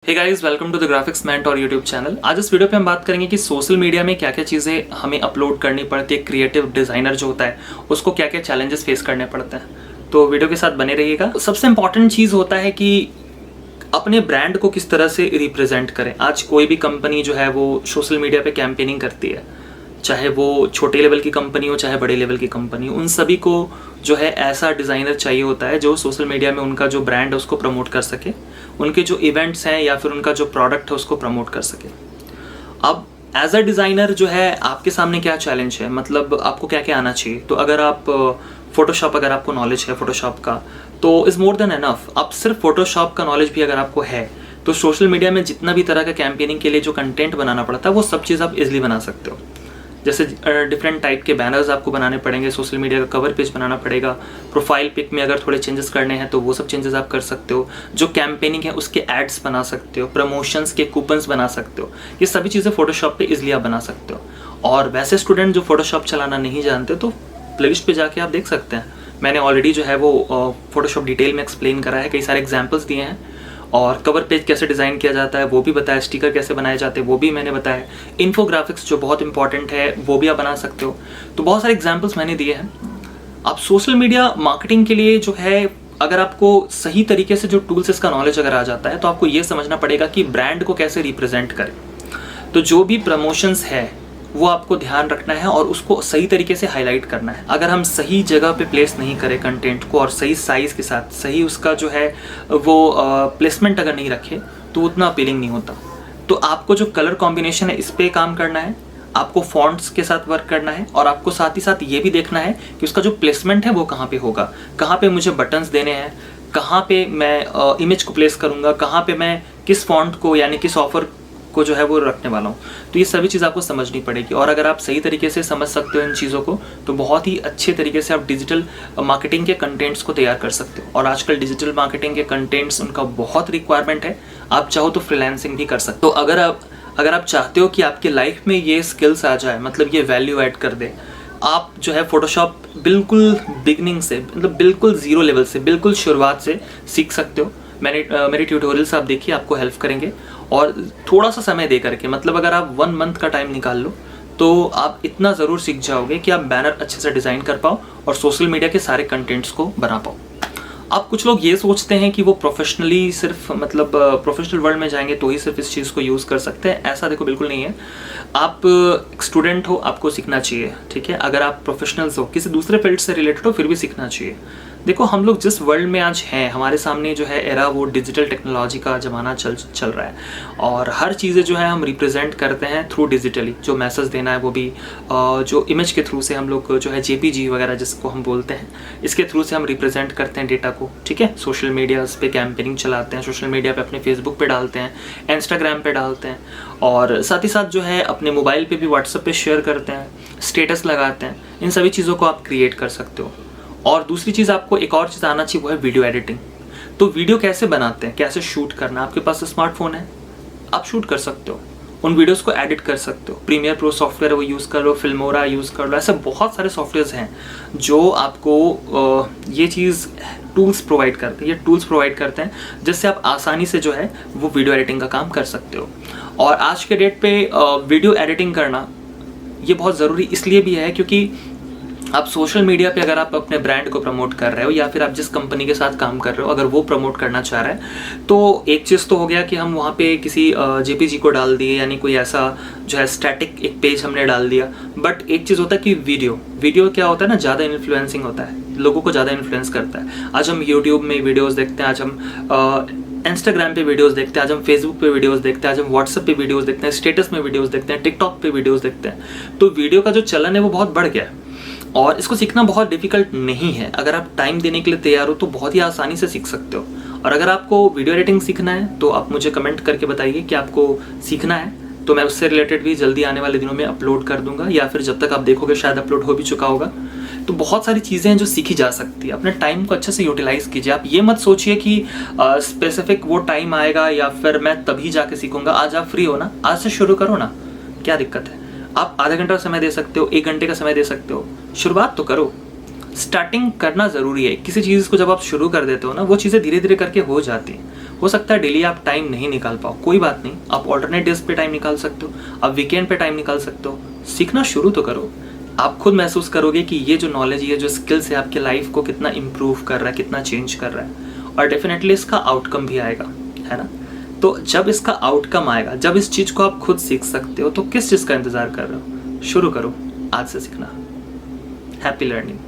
Hey guys, welcome to the graphics मैंट और YouTube channel. आज इस वीडियो पे हम बात करेंगे कि सोशल मीडिया में क्या क्या चीज़ें हमें अपलोड करनी पड़ती है। क्रिएटिव डिज़ाइनर जो होता है उसको क्या क्या चैलेंजेस फेस करने पड़ते हैं। तो वीडियो के साथ बने रहिएगा। सबसे इंपॉर्टेंट चीज़ होता है कि अपने ब्रांड को किस तरह से रिप्रेजेंट करें। आज कोई भी कंपनी जो है वो सोशल मीडिया पे कैंपेनिंग करती है, चाहे वो छोटे लेवल की कंपनी हो चाहे बड़े लेवल की कंपनी हो, उन सभी को जो है ऐसा डिज़ाइनर चाहिए होता है जो सोशल मीडिया में उनका जो ब्रांड है उसको प्रमोट कर सके, उनके जो इवेंट्स हैं या फिर उनका जो प्रोडक्ट है उसको प्रमोट कर सके। अब एज अ डिज़ाइनर जो है आपके सामने क्या चैलेंज है, मतलब आपको क्या क्या आना चाहिए। तो अगर आप फोटोशॉप, अगर आपको नॉलेज है फोटोशॉप का तो इज़ मोर देन एनफ। अब सिर्फ फोटोशॉप का नॉलेज भी अगर आपको है तो सोशल मीडिया में जितना भी तरह का कैंपेनिंग के लिए जो कंटेंट बनाना पड़ता है वो सब चीज़ आप इजीली बना सकते हो। जैसे डिफरेंट टाइप के बैनर्स आपको बनाने पड़ेंगे, सोशल मीडिया का कवर पेज बनाना पड़ेगा, प्रोफाइल पिक में अगर थोड़े चेंजेस करने हैं तो वो सब चेंजेस आप कर सकते हो, जो कैंपेनिंग है उसके एड्स बना सकते हो, प्रमोशंस के कूपन्स बना सकते हो। ये सभी चीज़ें फोटोशॉप पे इजीली आप बना सकते हो। और वैसे स्टूडेंट जो फोटोशॉप चलाना नहीं जानते तो प्लेलिस्ट पे जाके आप देख सकते हैं। मैंने ऑलरेडी जो है वो फोटोशॉप डिटेल में एक्सप्लेन करा है, कई सारे एग्जाम्पल्स दिए हैं और कवर पेज कैसे डिज़ाइन किया जाता है वो भी बताया, स्टिकर कैसे बनाए जाते हैं वो भी मैंने बताया, इन्फोग्राफिक्स जो बहुत इंपॉर्टेंट है वो भी आप बना सकते हो। तो बहुत सारे एग्जांपल्स मैंने दिए हैं। आप सोशल मीडिया मार्केटिंग के लिए जो है, अगर आपको सही तरीके से जो टूल्स इसका नॉलेज अगर आ जाता है तो आपको ये समझना पड़ेगा कि ब्रांड को कैसे रिप्रेजेंट करें। तो जो भी प्रमोशंस है वो आपको ध्यान रखना है और उसको सही तरीके से हाईलाइट करना है। अगर हम सही जगह पे प्लेस नहीं करें कंटेंट को और सही साइज़ के साथ सही उसका जो है वो प्लेसमेंट अगर नहीं रखे तो उतना अपीलिंग नहीं होता। तो आपको जो कलर कॉम्बिनेशन है इस पर काम करना है, आपको फॉन्ट्स के साथ वर्क करना है और आपको साथ ही साथ ये भी देखना है कि उसका जो प्लेसमेंट है वो कहाँ पे होगा, कहाँ पे मुझे बटन्स देने हैं, कहाँ पे मैं इमेज को प्लेस करूँगा, कहाँ पे मैं किस फॉन्ट को यानी किस ऑफर को जो है वो रखने वाला हूँ। तो ये सभी चीज़ आपको समझनी पड़ेगी और अगर आप सही तरीके से समझ सकते हो इन चीज़ों को तो बहुत ही अच्छे तरीके से आप डिजिटल मार्केटिंग के कंटेंट्स को तैयार कर सकते हो। और आजकल डिजिटल मार्केटिंग के कंटेंट्स उनका बहुत रिक्वायरमेंट है, आप चाहो तो फ्रीलांसिंग भी कर सकते हो। तो अगर आप चाहते हो कि आपके लाइफ में ये स्किल्स आ जाए, मतलब ये वैल्यू ऐड कर दे, आप जो है फोटोशॉप बिल्कुल बिगनिंग से, मतलब बिल्कुल ज़ीरो लेवल से, बिल्कुल शुरुआत से सीख सकते हो। मेरे ट्यूटोरियल्स आप देखिए, आपको हेल्प करेंगे। और थोड़ा सा समय दे करके, मतलब अगर आप 1 मंथ का टाइम निकाल लो तो आप इतना ज़रूर सीख जाओगे कि आप बैनर अच्छे से डिज़ाइन कर पाओ और सोशल मीडिया के सारे कंटेंट्स को बना पाओ। अब कुछ लोग ये सोचते हैं कि वो प्रोफेशनली सिर्फ, मतलब प्रोफेशनल वर्ल्ड में जाएंगे तो ही सिर्फ इस चीज़ को यूज़ कर सकते हैं। ऐसा देखो बिल्कुल नहीं है। आप स्टूडेंट हो, आपको सीखना चाहिए, ठीक है। अगर आप प्रोफेशनल्स हो, किसी दूसरे फील्ड से रिलेटेड हो, फिर भी सीखना चाहिए। देखो, हम लोग जिस वर्ल्ड में आज हैं, हमारे सामने जो है एरा वो डिजिटल टेक्नोलॉजी का ज़माना चल रहा है और हर चीज़ें जो है हम रिप्रेजेंट करते हैं थ्रू डिजिटली। जो मैसेज देना है वो भी जो इमेज के थ्रू से हम लोग जो है जेपीजी वगैरह जिसको हम बोलते हैं, इसके थ्रू से हम रिप्रेजेंट करते हैं डेटा को, ठीक है। सोशल मीडिया पे कैंपेनिंग चलाते हैं, सोशल मीडिया पे अपने फेसबुक पे डालते हैं, इंस्टाग्राम पे डालते हैं और साथ ही साथ जो है अपने मोबाइल पे भी व्हाट्सएप पे शेयर करते हैं, स्टेटस लगाते हैं। इन सभी चीज़ों को आप क्रिएट कर सकते हो। और दूसरी चीज़, आपको एक और चीज़ आना चाहिए, वो है वीडियो एडिटिंग। तो वीडियो कैसे बनाते हैं, कैसे शूट करना, आपके पास स्मार्टफोन है, आप शूट कर सकते हो, उन वीडियोस को एडिट कर सकते हो। प्रीमियर प्रो सॉफ्टवेयर है वो यूज़ कर लो, फिल्मोरा यूज़ कर लो, ऐसे बहुत सारे सॉफ्टवेयर्स हैं जो आपको ये चीज़ टूल्स प्रोवाइड करते हैं, ये टूल्स प्रोवाइड करते हैं जिससे आप आसानी से जो है वो वीडियो एडिटिंग का काम कर सकते हो। और आज के डेट पे वीडियो एडिटिंग करना ये बहुत ज़रूरी इसलिए भी है क्योंकि आप सोशल मीडिया पे अगर आप अपने ब्रांड को प्रमोट कर रहे हो या फिर आप जिस कंपनी के साथ काम कर रहे हो अगर वो प्रमोट करना चाह रहा है तो एक चीज़ तो हो गया कि हम वहाँ पे किसी जेपीजी को डाल दिए, यानी कोई ऐसा जो है स्टैटिक एक पेज हमने डाल दिया। बट एक चीज़ होता है कि वीडियो क्या होता है ना, ज़्यादा इन्फ्लुएंसिंग होता है, लोगों को ज़्यादा इन्फ्लुएंस करता है। आज हम यूट्यूब में वीडियोज़ देखते हैं, आज हम इंस्टाग्राम पे वीडियोस देखते हैं, आज हम फेसबुक पे वीडियोस देखते हैं, आज हम व्हाट्सएप पे वीडियोस देखते हैं, स्टेटस में वीडियोस देखते हैं, टिकटॉक पे वीडियोस देखते हैं। तो वीडियो का जो चलन है वो बहुत बढ़ गया है और इसको सीखना बहुत डिफिकल्ट नहीं है। अगर आप टाइम देने के लिए तैयार हो तो बहुत ही आसानी से सीख सकते हो। और अगर आपको वीडियो एडिटिंग सीखना है तो आप मुझे कमेंट करके बताइए कि आपको सीखना है, तो मैं उससे रिलेटेड भी जल्दी आने वाले दिनों में अपलोड कर दूंगा, या फिर जब तक आप देखोगे शायद अपलोड हो भी चुका होगा। तो बहुत सारी चीज़ें हैं जो सीखी जा सकती है। अपने टाइम को अच्छे से यूटिलाइज कीजिए। आप ये मत सोचिए कि स्पेसिफिक वो टाइम आएगा या फिर मैं तभी जाके सीखूंगा। आज आप फ्री हो ना, आज से शुरू करो ना, क्या दिक्कत है। आप आधा घंटा समय दे सकते हो, 1 घंटे का समय दे सकते हो, शुरुआत तो करो। स्टार्टिंग करना ज़रूरी है। किसी चीज़ को जब आप शुरू कर देते हो ना, वो चीज़ें धीरे धीरे करके हो जाती हैं। हो सकता है डेली आप टाइम नहीं निकाल पाओ, कोई बात नहीं, आप ऑल्टरनेट डेज पे टाइम निकाल सकते हो, आप वीकेंड पे टाइम निकाल सकते हो। सीखना शुरू तो करो, आप खुद महसूस करोगे कि ये जो नॉलेज, ये जो स्किल्स है आपकी लाइफ को कितना इम्प्रूव कर रहा है, कितना चेंज कर रहा है, और डेफिनेटली इसका आउटकम भी आएगा, है ना। तो जब इसका आउटकम आएगा, जब इस चीज़ को आप खुद सीख सकते हो, तो किस चीज़ का इंतज़ार कर रहे हो? शुरू करो आज से सीखना। Happy learning.